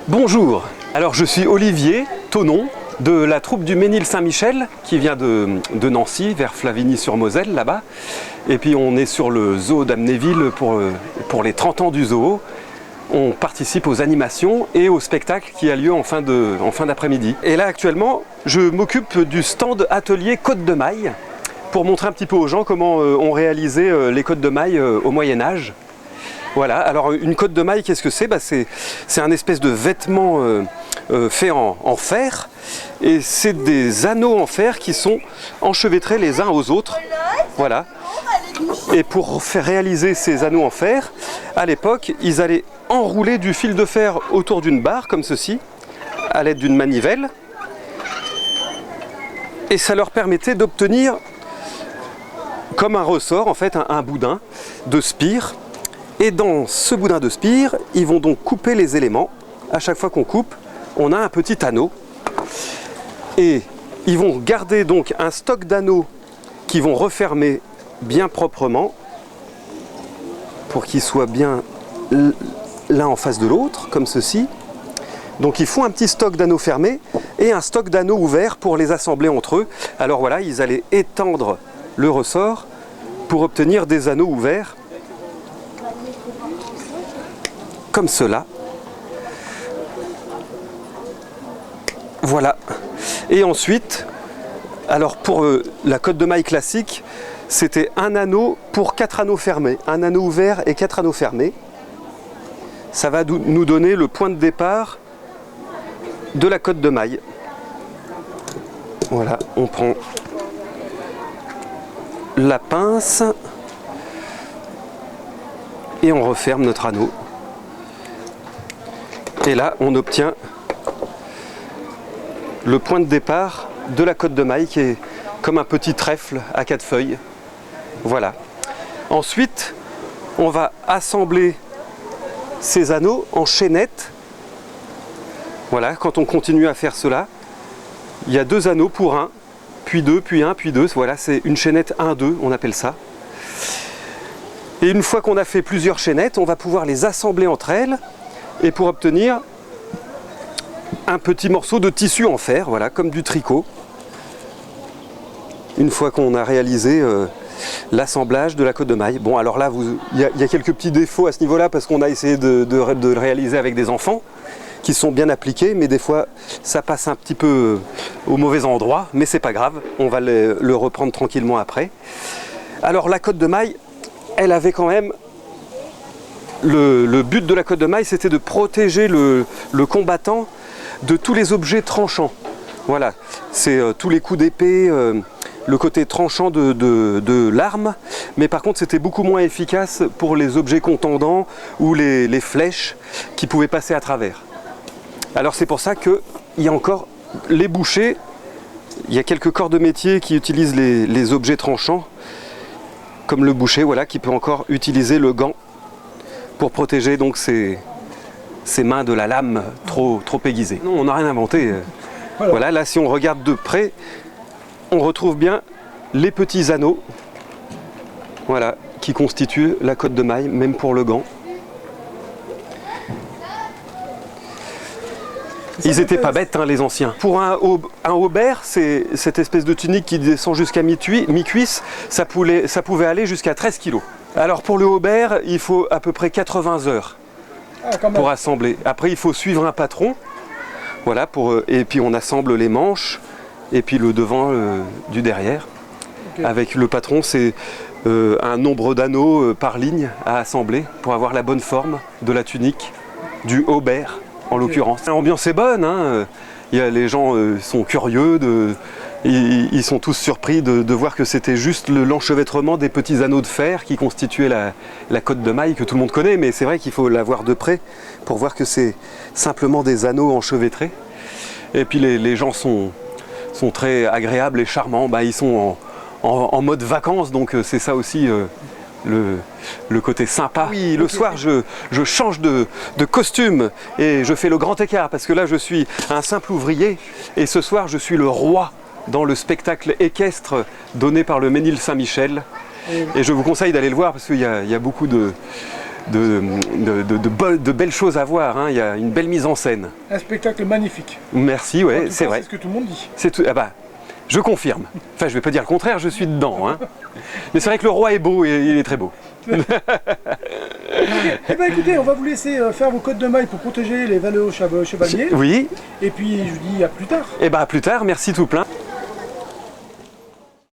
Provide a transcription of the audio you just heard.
Bonjour, alors je suis Olivier Thonon de la troupe du Ménil-Saint-Michel qui vient de Nancy vers Flavigny-sur-Moselle là-bas. Et puis on est sur le zoo d'Amnéville pour les 30 ans du zoo. On participe aux animations et au spectacle qui a lieu en fin d'après-midi. Et là actuellement je m'occupe du stand atelier Côte de Maille pour montrer un petit peu aux gens comment on réalisait les côtes de maille au Moyen-Âge. Voilà, alors une côte de maille, qu'est-ce que c'est? C'est un espèce de vêtement fait en fer, et c'est des anneaux en fer qui sont enchevêtrés les uns aux autres. Voilà. Et pour faire réaliser ces anneaux en fer, à l'époque, ils allaient enrouler du fil de fer autour d'une barre, comme ceci, à l'aide d'une manivelle. Et ça leur permettait d'obtenir, comme un ressort, en fait, un boudin de spire. Et dans ce boudin de spire, ils vont donc couper les éléments. À chaque fois qu'on coupe, on a un petit anneau. Et ils vont garder donc un stock d'anneaux qui vont refermer bien proprement pour qu'ils soient bien l'un en face de l'autre, comme ceci. Donc ils font un petit stock d'anneaux fermés et un stock d'anneaux ouverts pour les assembler entre eux. Alors voilà, ils allaient étendre le ressort pour obtenir des anneaux ouverts comme cela. Voilà. Et ensuite, alors pour la côte de maille classique, c'était un anneau pour 4 anneaux fermés. Un anneau ouvert et 4 anneaux fermés. Ça va nous donner le point de départ de la côte de maille. Voilà, on prend la pince et on referme notre anneau. Et là, on obtient le point de départ de la côte de maille qui est comme un petit trèfle à 4 feuilles. Voilà. Ensuite, on va assembler ces anneaux en chaînettes. Voilà, quand on continue à faire cela, il y a 2 anneaux pour 1, puis 2, puis 1, puis 2. Voilà, c'est une chaînette 1-2, on appelle ça. Et une fois qu'on a fait plusieurs chaînettes, on va pouvoir les assembler entre elles. Et pour obtenir un petit morceau de tissu en fer, voilà, comme du tricot. Une fois qu'on a réalisé l'assemblage de la côte de maille. Bon, alors là, il y a quelques petits défauts à ce niveau-là parce qu'on a essayé de le réaliser avec des enfants qui sont bien appliqués, mais des fois, ça passe un petit peu au mauvais endroit, mais c'est pas grave, on va le reprendre tranquillement après. Alors la côte de maille, elle avait quand même... Le but de la côte de maille, c'était de protéger le combattant de tous les objets tranchants. Voilà, c'est tous les coups d'épée, le côté tranchant de l'arme, mais par contre c'était beaucoup moins efficace pour les objets contendants ou les flèches qui pouvaient passer à travers. Alors c'est pour ça qu'il y a encore les bouchers, il y a quelques corps de métier qui utilisent les objets tranchants, comme le boucher, voilà, qui peut encore utiliser le gant pour protéger donc ses mains de la lame trop aiguisée. Non, on n'a rien inventé. Voilà, là si on regarde de près, on retrouve bien les petits anneaux, voilà, qui constituent la côte de maille, même pour le gant. Ils étaient pas bêtes, hein, les anciens. Pour un haubert, c'est cette espèce de tunique qui descend jusqu'à mi-cuisse, ça pouvait aller jusqu'à 13 kg. Alors pour le haubert, il faut à peu près 80 heures pour assembler. Après, il faut suivre un patron, voilà, et puis on assemble les manches et puis le devant du derrière. Okay. Avec le patron, c'est un nombre d'anneaux par ligne à assembler pour avoir la bonne forme de la tunique, du haubert en l'occurrence. L'ambiance est bonne, hein. Les gens sont curieux, ils sont tous surpris de voir que c'était juste l'enchevêtrement des petits anneaux de fer qui constituaient la côte de maille que tout le monde connaît, mais c'est vrai qu'il faut la voir de près pour voir que c'est simplement des anneaux enchevêtrés. Et puis les gens sont très agréables et charmants, ils sont en mode vacances, donc c'est ça aussi le côté sympa. Oui, le soir je change de costume et je fais le grand écart parce que là je suis un simple ouvrier et ce soir je suis le roi dans le spectacle équestre donné par le Ménil-Saint-Michel. Et je vous conseille d'aller le voir parce qu'il y a beaucoup de belles choses à voir, hein. Il y a une belle mise en scène. Un spectacle magnifique. Merci, ouais, c'est vrai. C'est ce que tout le monde dit. C'est tout, ah bah, je confirme. Enfin, je vais pas dire le contraire, je suis dedans, hein. Mais c'est vrai que le roi est beau, et il est très beau. Eh bien écoutez, on va vous laisser faire vos côtes de mailles pour protéger les vallées chevaliers. Oui. Et puis je vous dis à plus tard. Et bah à plus tard, merci tout plein.